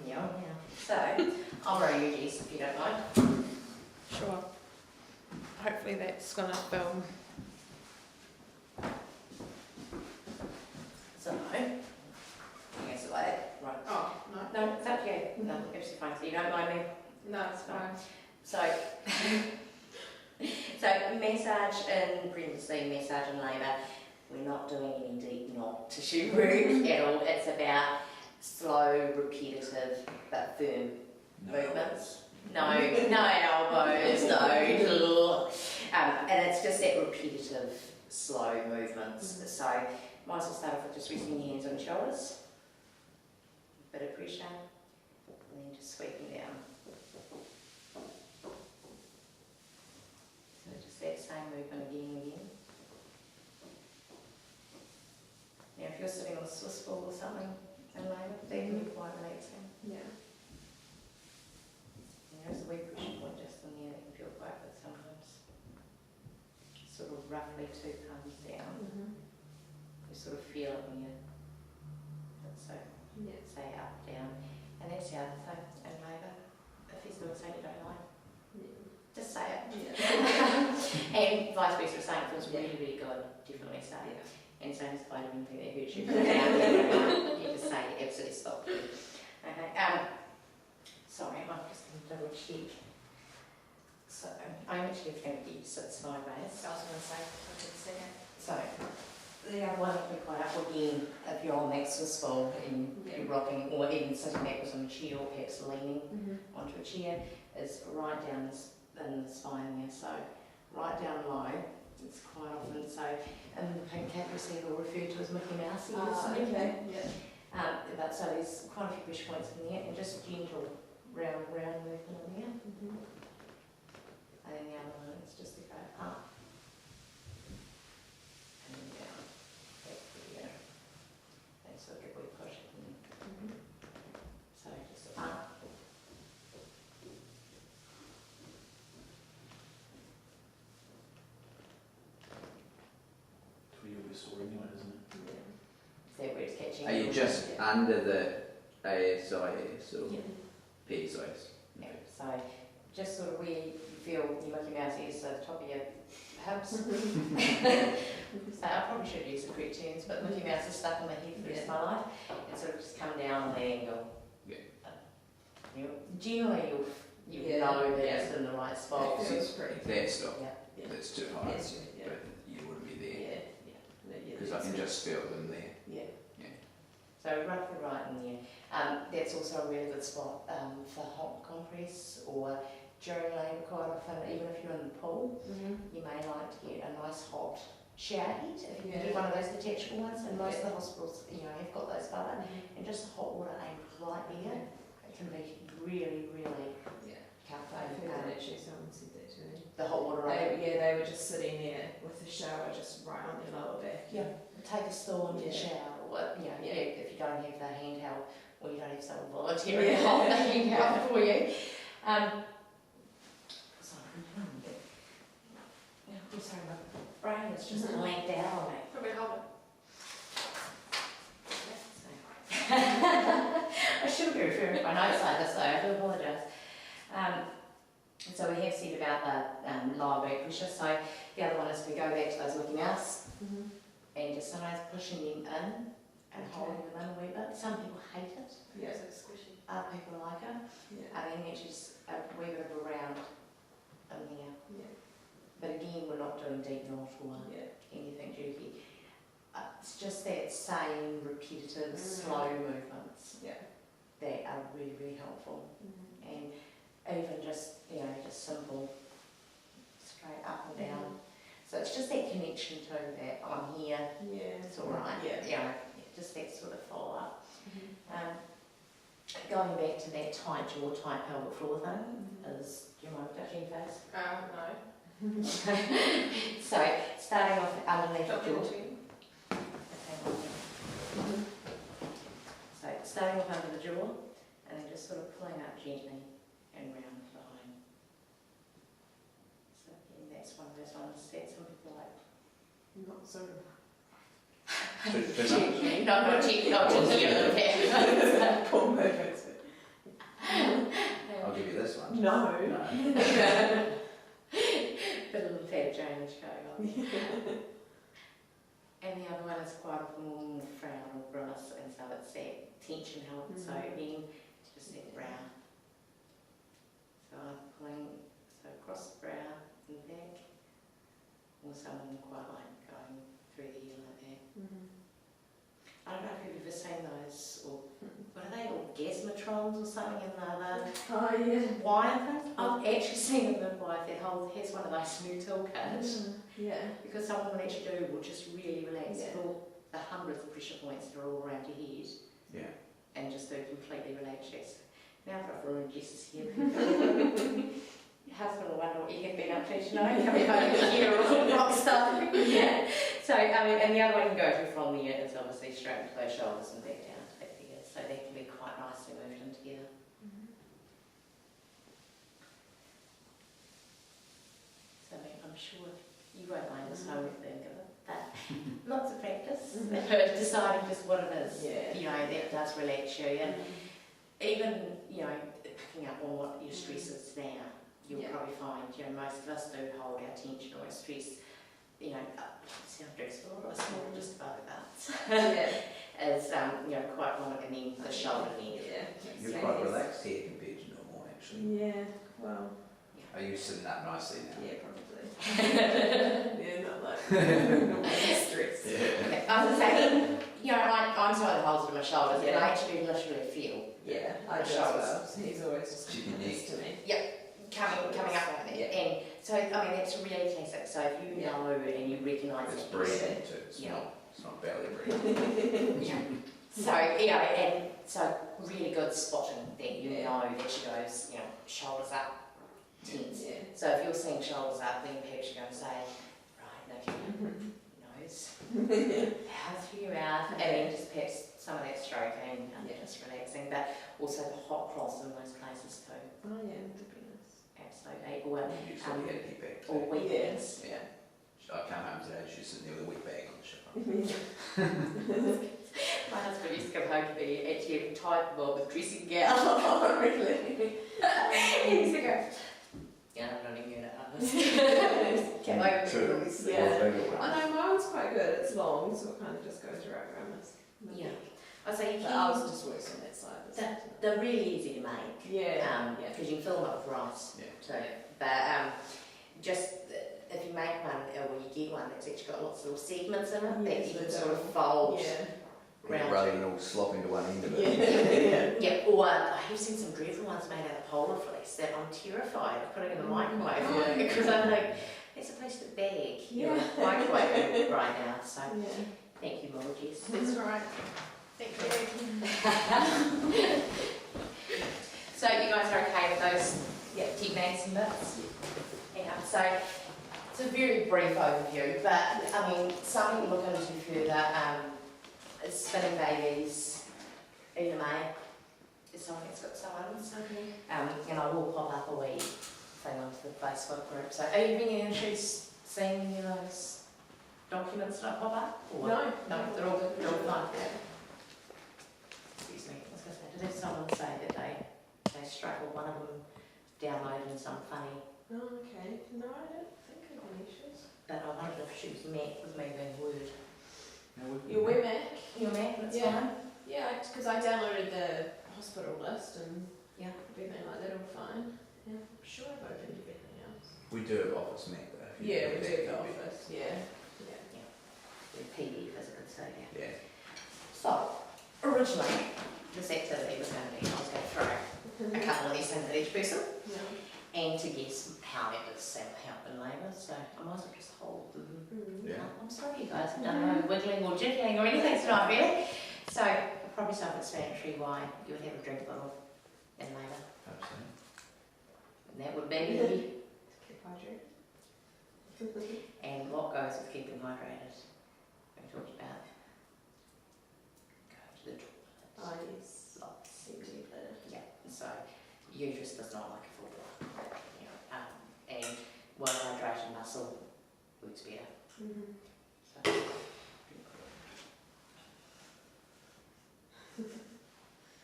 Yeah. So, I'll roll you, Jess, if you don't mind. Sure. Hopefully that's gonna film. So, yes, like, right. Oh, no. No, it's up to you. No, absolutely fine. So you don't mind me? No, it's fine. So, so massage and previously massage and labour. We're not doing any deep knot tissue work at all. It's about slow, repetitive, but firm movements. No elbows, no. And it's just that repetitive, slow movements. So, might as well start off with just resting your hands on your shoulders. Bit of pressure, and then just sweeping down. So just that same movement again and again. Now if you're sitting on a Swiss ball or something in labour, that can be quite relaxing. Yeah. And there's a wee pressure point just in there that can feel quite good sometimes. Sort of roughly 2 palms down. You sort of feel it when you, so say up, down. And that's the other thing in labour. If he's doing something you don't like, just say it. And vice versa, saying it feels really, really good, definitely say it. And same as if I do anything that hurts you, you just say absolutely stop. Okay. Sorry, I'm just going to double check. So I'm actually going to get you to sit sideways. I was going to say, I could see it. So the other one will be quite up again if you're on that Swiss ball and you're rocking, or even sitting backwards on a chair, or perhaps leaning onto a chair, is right down in the spine there. So right down low. It's quite often, so in the pink cat we see it all referred to as Mickey Mouse. Okay. Yeah. But so there's quite a few pressure points in there, and just gentle round movement in there. And then the other one is just to go up and then down. Back to the air. And so get we push it in. So just up. You'll be sore anyway, isn't it? Is that where it's catching? Are you just under the ASIS or PSIS? Yeah, so just sort of where you feel your Mickey Mouse ears, so the top of your hips. So I probably should use the correct terms, but Mickey Mouse is stuck in my head for the rest of my life. And sort of just come down on the angle. Generally you'll know that it's in the right spot. That's not. Yeah. That's too high. But you wouldn't be there. Because I can just feel them there. So roughly right in there. That's also a really good spot for hot compress, or during labour quite often, even if you're in the pool, you may like to get a nice hot shower head, if you can get one of those detachable ones, and most of the hospitals, have got those by it, and just hot water aimed right there, it can be really, really comfortable. I feel that actually someone said that to me. The hot water aimed. They were just sitting there with the shower just right on their lower back. Take a stool into the shower, or if you don't have the handheld, or you don't have someone volunteering to hold the handheld for you. Sorry, my brain is just blanked out on me. Probably hold I shouldn't be referring to my notes like this though, I do apologise. So we have said about the lower back pressure, so the other one is we go back to those Mickey Mouse and just sometimes pushing them in and holding them in a wee bit. Some people hate it, so squishy. other people like it. And then it's just a wee bit of a round in here. But again, we're not doing deep knot or anything jerky. It's just that same repetitive, slow movements that are really, really helpful. And even just, just simple, straight up and down. So it's just that connection to that I'm here, it's all right. Just that sort of follow up. Going back to that tight jaw, tight pelvic floor thing, do you mind touching your face? No. So, starting off underneath the jaw. So, starting off under the jaw, and then just sort of pulling up gently and round behind. So, again, that's one of those ones that some people like. Not so. Not gently, not just a little bit. Poor movements. No. Bit of a fair change going on. And the other one is quite a more frown or grimace, and so it's that tension held. So again, it's just that brow. So I'm pulling across the brow and back. Or someone quite like going through the ear like that. I don't know if you've ever seen those, or what are they, orgasmatrons or something in the wire thing? I've actually seen a midwife that has one of those new toolkits. Because someone will actually will just really relax all the hundreds of pressure points that are all around your head. Yeah. And just do completely relaxed. Now I've got a guesses here. Your husband will wonder what you have been up to tonight, coming home with you or rock star. So, I mean, and the other one you can go to from there is obviously straight into those shoulders and back down to that figure. So they can be quite nicely moved in together. So I'm sure you won't mind this homework then, but lots of practice. Deciding just what it is, you know, that does relax you. And even, you know, picking up on what your stress is now. You'll probably find, you know, most of us do hold our tension or our stress, you know, sound stressful, or small, just above that. As, you know, quite one of, and then the shoulder neck. You're quite relaxed here compared to normal, actually. Well. Are you sitting up nicely now? Probably. Not like normal stress. I was saying, you know, I'm sort of holds in my shoulders, and I actually literally feel. I do as well. So he's always just Chicken to me. Coming up like that. And so, I mean, that's really classic. So if you know and you recognise It's that. breathing too. It's not belly breathing. So, you know, and so really good spotting that you know that she goes, you know, shoulders up, tense. So if you're seeing shoulders up, then perhaps you're going to say, right, no, nose, out through your mouth, and then just perhaps some of that stroking and just relaxing, but also the hot cross in those places too. Would be nice. Absolutely. Or Usually get a heat bag too. or weekends. I come home today, she's sitting there with a wet bag on the ship. My husband used to come home to me actually having tied them on with dressing gown. Really? He used to go, I'm not even going to ask. Came over to this. I know mine's quite good. It's long, so it kind of just goes right around this. I say you But I was just worse on that side. They're really easy to make. Because you can fill them up with rice too. But just if you make one or you get one that's actually got lots of little segments in it that you can sort of fold. Rather than all slop into one end of it. Or I have seen some dreadful ones made out of polar fleece that I'm terrified of putting in the microwave because I'm like, it's a plastic bag. You're microwave right now. So thank you, Mother Jess. That's right. Thank you. So you guys are okay with those techniques and bits? So it's a very brief overview, but I mean, something to look into further. Spinning babies, Ina May is someone that's got sons. And I will pop up a wee thing onto the Facebook group. So are you being interested seeing any of those documents that I pop up? Or No, they're all good, they're all fine. Excuse me, I was going to say, did have someone say that they struggled, one of them downloading some funny. Oh, okay. No, I don't think I have any issues. But I wondered if she was met with me being word. Your WebMac? Your Mac, that's fine. Yeah, because I downloaded the hospital list and everything like that, all fine. I'm sure I've opened everything else. We do have Office Mac though. We do the Office, The PDF, as I could say. So, Originally, this activity was going to be, I was going to throw a couple of these things at each person and to guess how that was help in labour. So I might as well just hold them. I'm sorry, you guys, I've done no wiggling or jiggling or anything tonight, really. So probably self-explanatory why you would have a drink bottle in labour. And that would be keep hydrated. and what goes with keeping hydrated. We talked about going to the toilet. Oh yes, lots seem to be better. So uterus does not like a full blood, and well-hydrated muscle works better. So.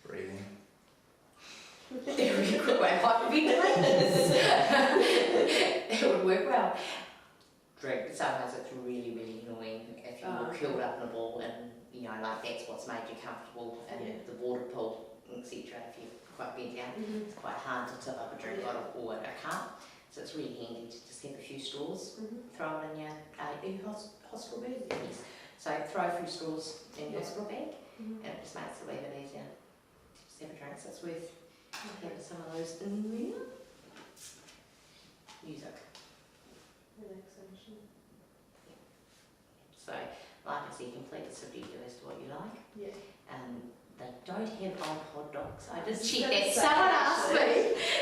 Breathing. Very good way have hyperventilators. It would work well. Drink. Sometimes it's really, really annoying if you're curled up in a ball and, you know, like that's what's made you comfortable in the water pool, etc. If you're quite bent down, it's quite hard to tip up a drink bottle or a cup. So it's really handy to just have a few straws, throw it in your hospital bag. So throw a few straws in your hospital bag, and it just makes it a little bit easier. Just have a drink, so it's worth having some of those in there. Music. Relaxation. So, like I said, completely subjective as to what you like. Yeah. They don't have iPod docs. I just checked that. Someone asked me,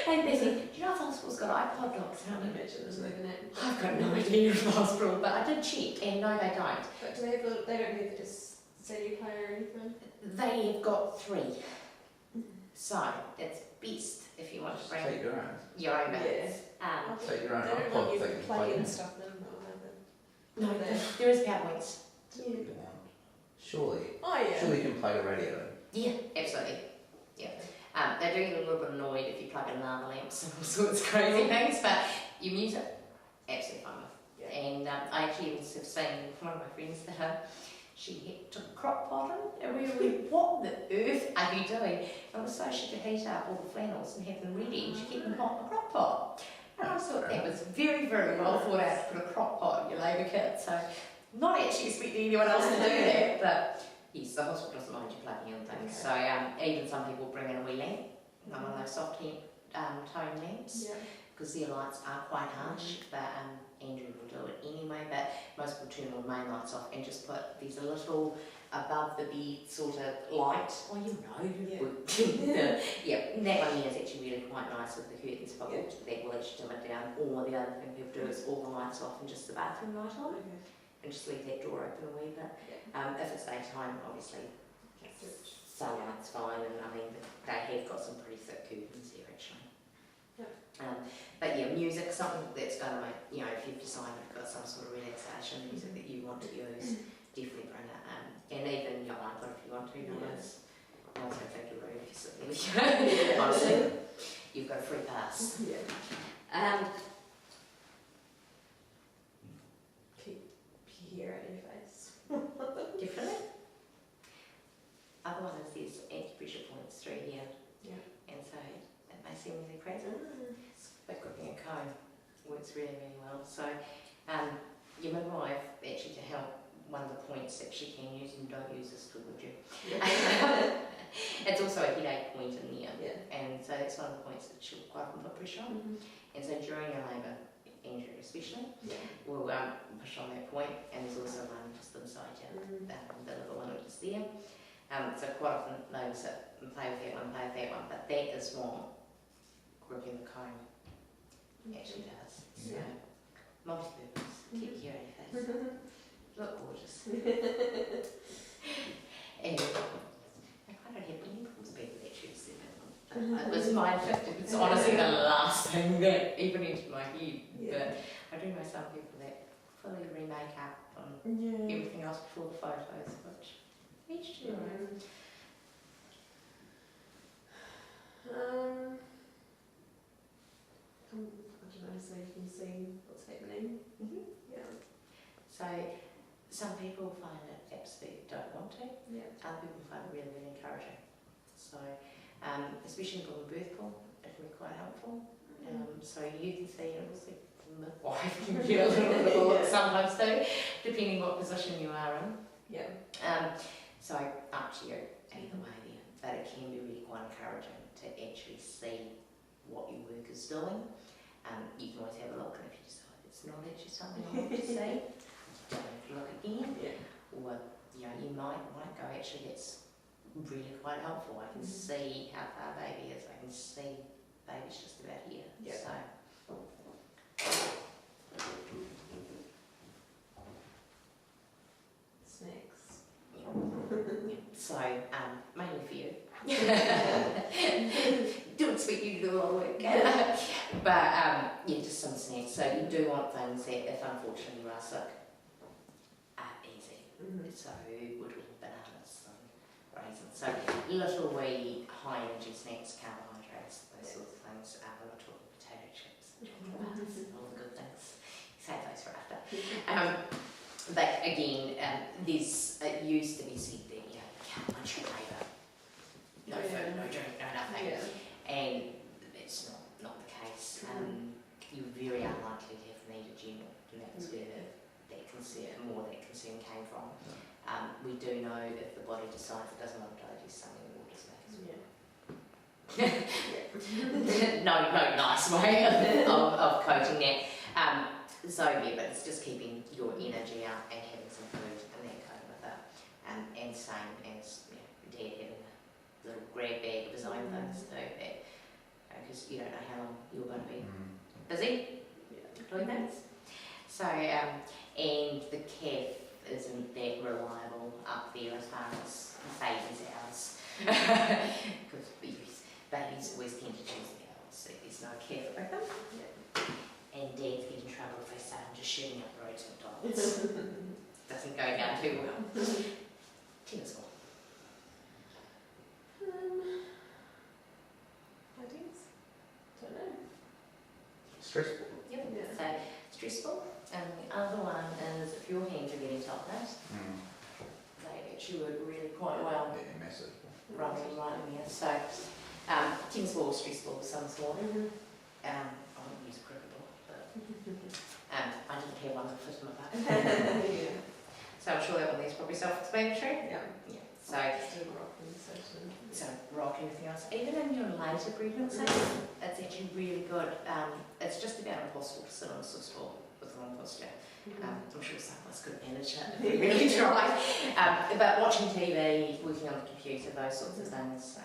and they said, do you know if the hospital's got iPod docs? And I went, I've got no idea if the hospital, but I did check, and no, they don't. But do they have they don't have a CD player or anything? They have got 3. So, it's best if you want to bring Take your own. your own bits. Take your own They don't iPod want you thing and plugging plug stuff in or No, there is PowerPoints. Yeah. Surely. Oh yeah. Surely you can play the radio. Yeah, absolutely. Yeah. They do get a little bit annoyed if you plug in lava lamps and all sorts of crazy things, but your music, absolutely fine with. Yeah. And I actually have seen one of my friends that she took a crock pot in, and we were like, what the earth are you doing? And it was so she could heat up all the flannels and have them ready, and she kept them hot in the crock pot. And I thought that was very, very well thought out to put a crock pot in your labour kit. So, not actually expecting anyone else to do that, but yes, the hospital doesn't mind you plugging in things. So, even some people bring in a wee lamp, one of those soft tone lamps, because their lights are quite harsh, but Andrew will do it anyway, but most will turn all the main lights off and just put, there's a little above the bed sort of light, oh you know, that one there is actually really quite nice with the curtains, but that will actually dim it down. Or the other thing people do is all the lights off and just the bathroom light on, and just leave that door open a wee bit. If it's daytime, obviously sunlight's fine, and I mean they have got some pretty thick curtains there actually. But yeah, music, something that's going to make, you know, if you've decided you've got some sort of relaxation music that you want to use, definitely bring it. And even your iPod if you want to, no one's going to think you're rude if you sit there with you. Honestly, you've got a free pass. Keep your hair out your face. Definitely. Other one is there's acupressure points through here. And so it may seem really crazy. But gripping a comb works really, really well. So your midwife, actually to help, one of the points that she can use, and don't use this tool, would you? It's also a headache point in there. And so that's one of the points that she'll quite often put pressure on. And so during your labour, Andrew especially, we'll push on that point, and there's also one just inside you, the little one which is there. So quite often notice it and play with that one, but that is what gripping the comb actually does. So, multi-purpose, keep your hair out of your face. Look gorgeous. And I kind of have pimples better that you said it. It was my fact. It's honestly the last thing that even entered my head. But I do know some people that fully remake up on everything else before the photos, which each to their own. I don't know, so you can see what's happening. So some people find it absolutely don't want to. Other people find it really, really encouraging. So especially from the birth pool, it can be quite helpful. So you can see, and also the midwife can get a little bit of a look sometimes too, depending what position you are in. So up to you either way there, but it can be really quite encouraging to actually see what your work is doing. You can always have a look, and if you decide it's not actually something I want to see, don't have to look again. Or you might go, actually that's really quite helpful. I can see how far baby is. I can see baby's just about here. Snacks. So mainly for you. Don't expect you to do a lot of work. But just some snacks. So you do want things that, if unfortunately you are sick, are easy. So wood with bananas and raisins. So little wee high energy snacks, carbohydrates, those sorts of things. all the good things. Save those for after. But again, there's, it used to be said that, you know, you can't punch your neighbour. No food, no drink, no nothing. And it's not the case. You're very unlikely to have needed general, and that's where that concern came from. We do know if the body decides it doesn't want to digest something, we'll just make it. No, nice way of coating that. So yeah, but it's just keeping your energy up and having some food and then coping with it. And same as, you know, Dad having a little grab bag of his own things too, because you don't know how long you're going to be busy doing things. So, and the calf isn't that reliable up there as far as babies' hours. Because babies always tend to choose the hours, so there's no calf with them. And Dads get in trouble if they start just shooting up roads and dogs. Doesn't go down too well. Tennis ball. Ideas? Don't know. Stressful. Yep. So stressful. And the other one is if your hands are getting tired, they actually work really quite well. Yeah, massive. Right in there. So tennis ball, stress ball of some sort. I wouldn't use a cricket ball, but I didn't have one that fit in my bucket. So I'm sure that one there's probably self-explanatory. Yeah. So rock, anything else. Even in your later pregnancy, it's actually really good. It's just about impossible to sit on a Swiss ball with the wrong posture. I'm sure some of us could manage it if we really tried. But watching TV, working on the computer, those sorts of things,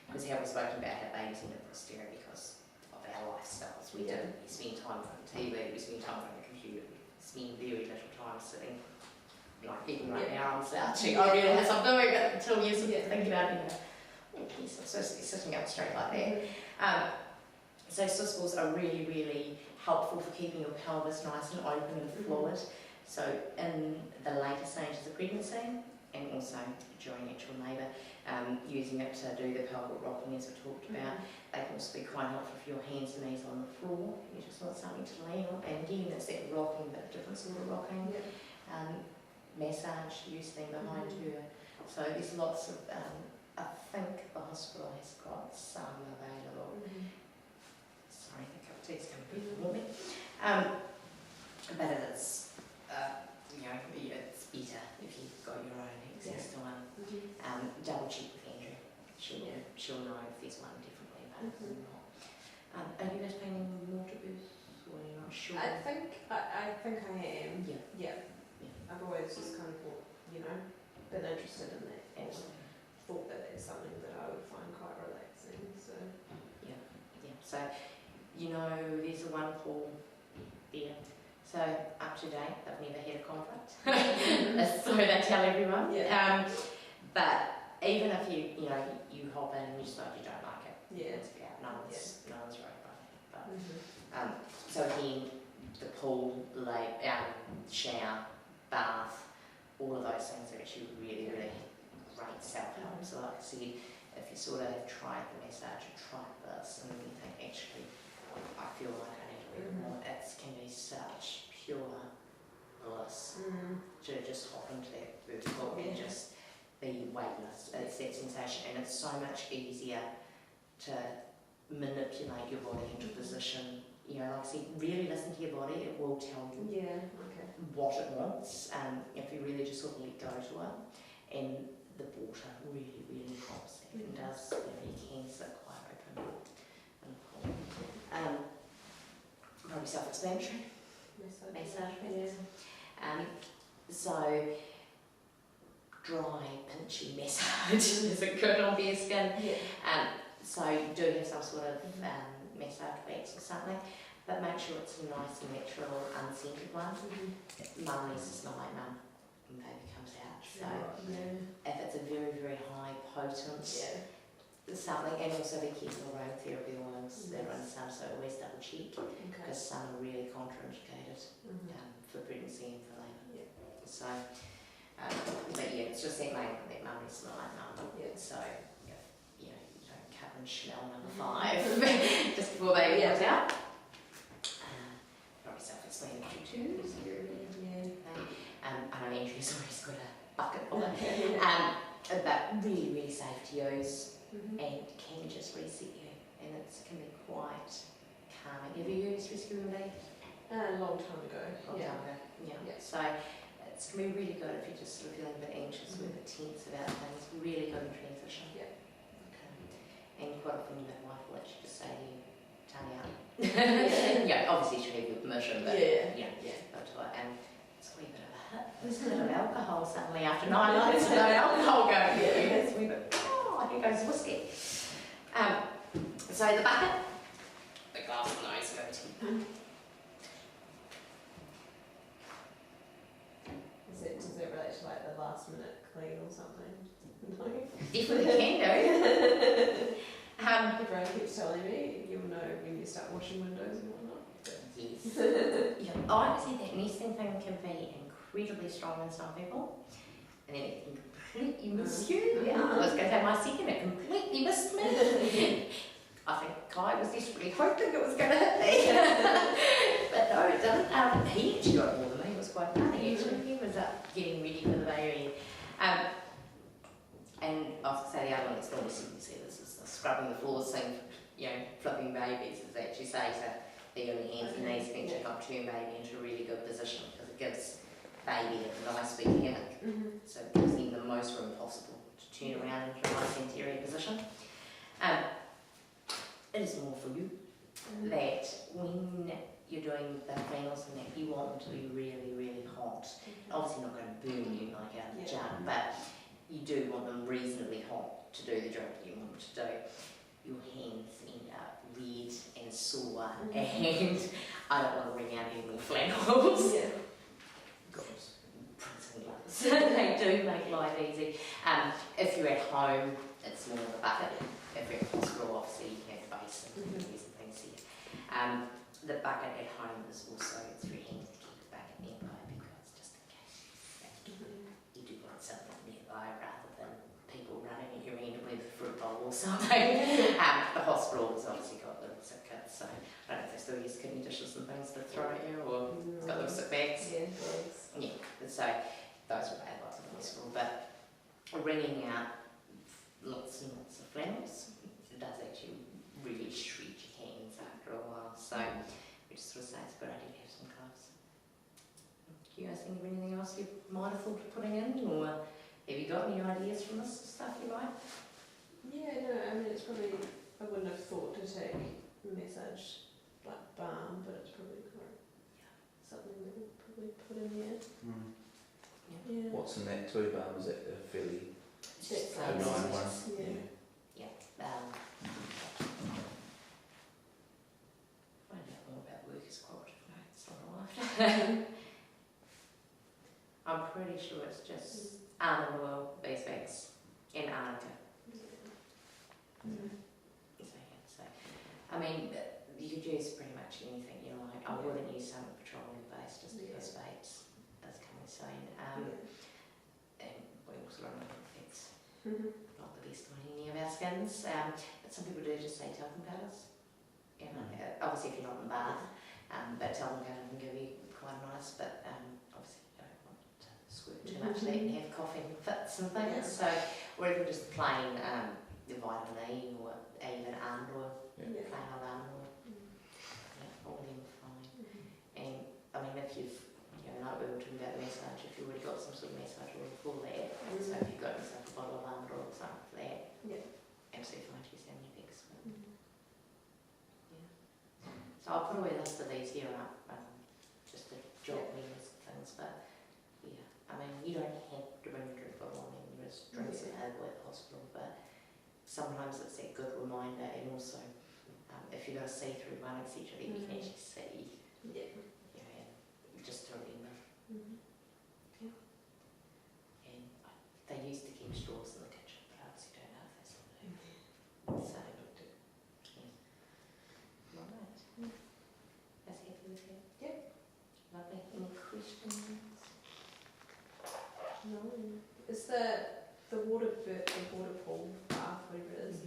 because how we've spoken about how babies end up posterior because of our lifestyles. We spend time on TV, we spend time on the computer, we spend very little time sitting, like keeping my arms out. I realise I'm doing it until you sort of think about it, you know, yes, I'm supposed to be sitting up straight like that. So Swiss balls are really, really helpful for keeping your pelvis nice and open and fluid. So in the later stages of pregnancy and also during actual labour, using it to do the pelvic rocking as we talked about. They can also be quite helpful for your hands and knees on the floor. You just want something to lean on. And again, it's that rocking, but a different sort of rocking. Massage, use them behind her. So there's lots of, I think the hospital has got some available. Sorry, the cup of tea's going to be warming. But it is, you know, it's better if you've got your own access to one. Double check with Andrew. She'll know if there's one definitely available or not. Are you guys planning more to boost, or are you not sure? I think I am. Yeah. I've always just kind of, you know, been interested in that. Absolutely. Thought that it's something that I would find quite relaxing. So yeah. So you know, there's a one pool there. So up to date, they've never had a conflict. So they tell everyone. But even if you know you hop in and you decide you don't like it, it's about no one's right about that. But so again, the pool, shower, bath, all of those things are actually really, really great self-help. So like I said, if you sort of have tried the massage or tried this and you think actually I feel like I need to do more, it can be such pure bliss to just hop into that vertical and just be weightless. It's that sensation, and it's so much easier to manipulate your body into position. You know, like I said, really listen to your body. It will tell you what it wants. If you really just sort of let go to it, and the water really, really helps. It does. You can sit quite open and cool. Probably self-explanatory. Massage. So dry, pinchy massage isn't good on bare skin. So you do have some sort of massage bags or something, but make sure it's a nice, natural, unscented one. Mummy's is not like mum when baby comes out. So if it's a very, very high potent something, and also be careful around therapy oils that are in some, so always double check because some are really contraindicated for pregnancy and for labour. So, but it's just that mummy's not like mum. So, you don't cut and smell number 5 just before baby comes out. I know Andrew's always got a bucket full of but really, really safe to use and can just reset you, and it can be quite calming. Have you used Rescue Relief? A long time ago. Yeah. So it's can be really good if you're just sort of feeling a bit anxious or a bit tense about things. Really good in transition. Yeah. Okay. And quite often your midwife will actually just say to you, tongue out. Yeah, obviously she'll have your permission, but but to it. And it's a wee bit of a hit. There's a bit of alcohol suddenly after 9 nights of no alcohol going. It's a wee bit, I think goes whiskey. So the bucket, the glass of nose go to Does it relate to like the last minute clean or something? No. Definitely can do. Everyone keeps telling me you'll know when you start washing windows and whatnot. Yes. Yeah, I would say that nesting thing can be incredibly strong in some people, and then it can completely miss you. Yeah, I was going to have my second, it completely missed me. I think Kai was desperately hoping it was going to hit me. But no, it didn't. He actually got more than me. It was quite funny actually. He was up getting ready for the baby. And I was going to say the other one that's normally you see this is the scrubbing the floors thing, flipping babies, as they actually say. So they're on the hands and knees can actually help turn baby into a really good position because it gives baby a nice big hammock. So it gives them the most room possible to turn around into a nice anterior position. It is more for you that when you're doing the flannels and that you want them to be really, really hot. Obviously not going to burn you like a jug, but you do want them reasonably hot to do the job that you want them to do. Your hands end up red and sore, and I don't want to bring out any more flannels. Prints and gloves. They do make life easy. If you're at home, it's more of a bucket. If you're at hospital, obviously you have basin and things here. The bucket at home is also, it's very handy to keep the bucket nearby because just in case you do want something nearby rather than people running at your end with a fruit bowl or something. The hospital has obviously got little sick kits, so I don't know if they still use kidney dishes and things to throw at you, or it's got little sick bags. So those are bad lots of the hospital, but wringing out lots and lots of flannels does actually really shred your hands after a while, so we just sort of say it's a good idea to have some gloves. Do you guys think of anything else you might have thought of putting in, or have you got any ideas from this stuff you might? Yeah, no, I mean it's probably, I wouldn't have thought to take massage like balm, but it's probably quite something that we'll probably put in here. Yeah. What's in that too, balm? Is it a fairly Just benign one? Find out more about workers' cooperative notes on the life. I'm pretty sure it's just almond oil, beeswax, and arnica. So, I mean, you could use pretty much anything you like. I wouldn't use something petroleum based just because vapes does come in soon. And we also don't know if it's not the best on any of our skins. But some people do just say talcum powders. Obviously if you're not in the bath, but talcum powder can give you quite a nice, but obviously you don't want to squirt too much that and have coughing fits and things. So, or even just plain the vitamin E or even almond oil, plain old almond oil. All of them are fine. And I mean, if you've, like we were talking about the massage, if you've already got some sort of massage oil for that, so if you've got yourself a bottle of almond oil or something for that, absolutely fine to use down your legs. So I'll put away a list of these here up, just to jot me as things, but I mean, you don't have to bring a drink bottle. I mean, there's drinks available at the hospital, but sometimes it's a good reminder, and also if you've got a see-through one, etc., then you can actually see, just to remember. And they used to keep straws in the kitchen, but I obviously don't know if they still do. So, right. That's happy with you? Lovely. Any questions? No. Is the water pool bath, whatever it is,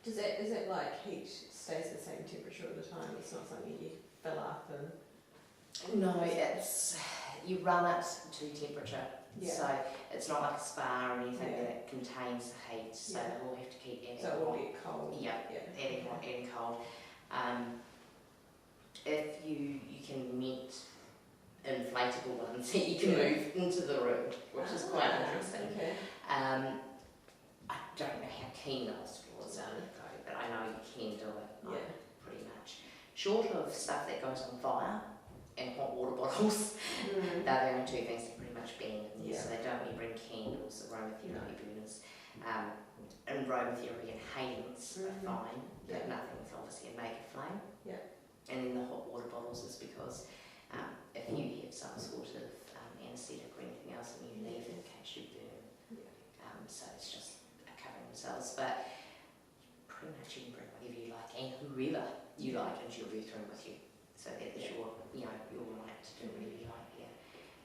is it like heat stays the same temperature all the time? It's not something you fill up and No, it's you run it to temperature. Yeah. So it's not like a spa or anything Yeah. that contains heat. So Yeah. we'll have to keep adding So it will hot. get cold. Yeah, Yeah. adding hot, adding cold. If you can meet inflatable ones that you can move into the room, which is quite interesting. Okay. I don't know how keen the hospitals are to go, but I know you can do it. Yeah. Pretty much. Short of stuff that goes on fire and hot water bottles, Mm. they're the only two things that pretty much ban in there. Yeah. So they don't really bring candles, aromatherapy burners, and aromatherapy inhalants are Mhm. fine, but Yeah. nothing with obviously a mega flame. Yeah. And then the hot water bottles is because if you have some sort of anaesthetic or anything else and you leave in case you burn. Yeah. So it's just covering themselves. But pretty much you can bring whatever you like and whoever you like into your birth room with you. So that is your right to do whatever you like here.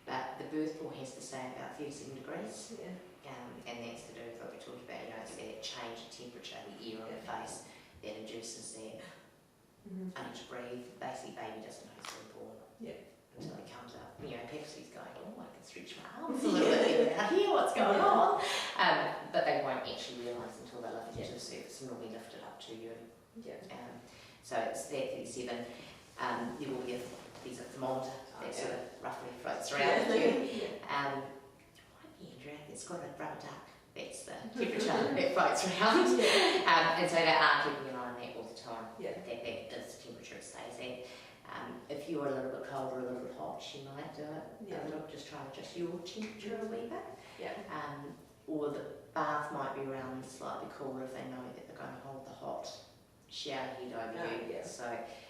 But the birth pool has to stay about 37 degrees. Yeah. And that's to do with what we talked about, it's that change in temperature, the air on the face, that induces that Mhm. I need to breathe. Basically, baby doesn't know he's been born. Yeah. Until he comes up. Pixie's going, oh, I can stretch my arms a little bit out here, what's going on? But they won't actually realise until they lift it to the surface and will be lifted up to you. Yeah. So it's that 37. There will be there's a thermometer that sort of roughly floats around with you. Andrea, it's got a rubber duck. That's the temperature that floats around. And so they are keeping an eye on that all the time. Yeah. That is the temperature it stays at. If you're a little bit cold or a little bit hot, she might do it. Yeah. Just try to adjust your temperature a wee bit. Yeah. Or the bath might be around slightly cooler if they know that they're going to hold the hot shower head over you. Yeah. So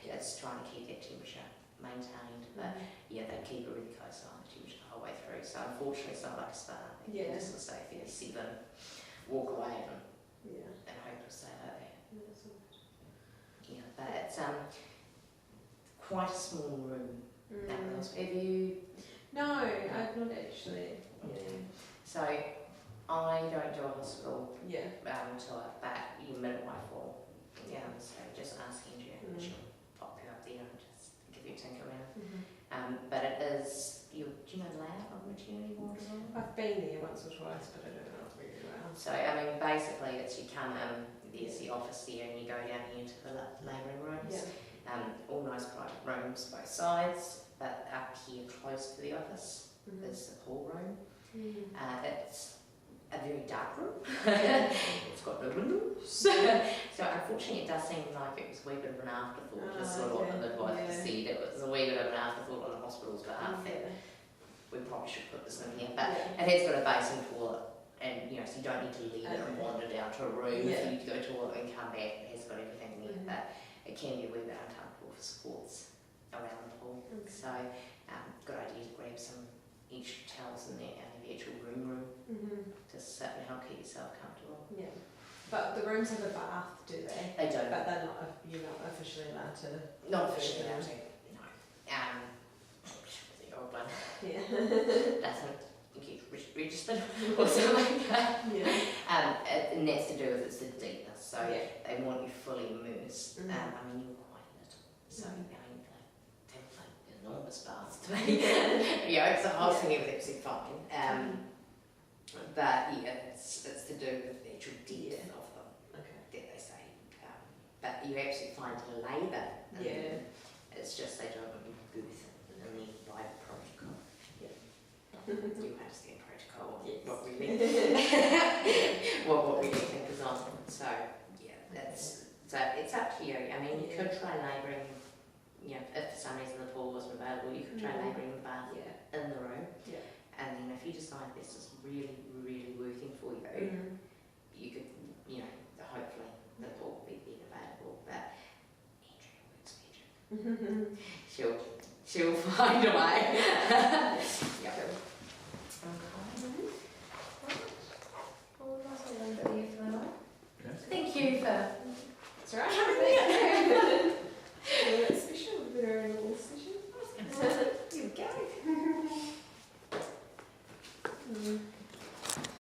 it's trying to keep that temperature maintained. But yeah, they keep a really close eye on the temperature the whole way through. So unfortunately, it's not like a spa. They Yeah. just sort of say 37, walk away and Yeah. hope it'll stay like that. That's all Yeah, but it's quite a small room. right. Have you? No, I've not actually. So I don't do a hospital Yeah. until but your midwife will. So just ask Andrea and she'll pop you up there and just give you a tinker around. Mm-hmm. But it is, do you know the layout of maternity ward as well? I've been there once or twice, but I don't know it really well. So basically it's you come in, there's the office there and you go down here to the labouring rooms. Yeah. All nice private rooms both sides, but up here close to the office Mm-hmm. is the pool room. Mm-hmm. It's a very dark room. It's got no windows. So unfortunately it does seem like it was a wee bit of an afterthought, is sort of what the midwife said. It was a wee bit of an afterthought on the hospital's behalf that we probably should put this in here. But it has got a basin toilet and so you don't need to leave it and wander down to a room if you need to go to toilet and come back. It has got everything there. But it can be a wee bit uncomfortable for sports around the pool. So good idea to grab some extra towels in there out of the actual room to sit and help keep yourself comfortable. Yeah. But the rooms have a bath, do they? They don't. But they're not. You're not officially allowed to. Not officially allowed to. No. The old one Yeah. doesn't get registered or something. And that's to do with it's the deepness. So they want you fully immersed. You're quite little. So they're like enormous baths to me. So I was thinking it was absolutely fine. But it's to do with the actual depth of them that they say. But you're absolutely fine to labour. It's just they don't want you birth and then by protocol. You understand protocol, what we need. what we need thinkers on. So it's up to you. I mean, you could try labouring. If for some reason the pool wasn't available, you could try labouring in the bath in the room. And then if you decide this is really, really working for you, you could, hopefully the pool will be available. But Andrea works magic. She'll find a way. Thank you for. That's right.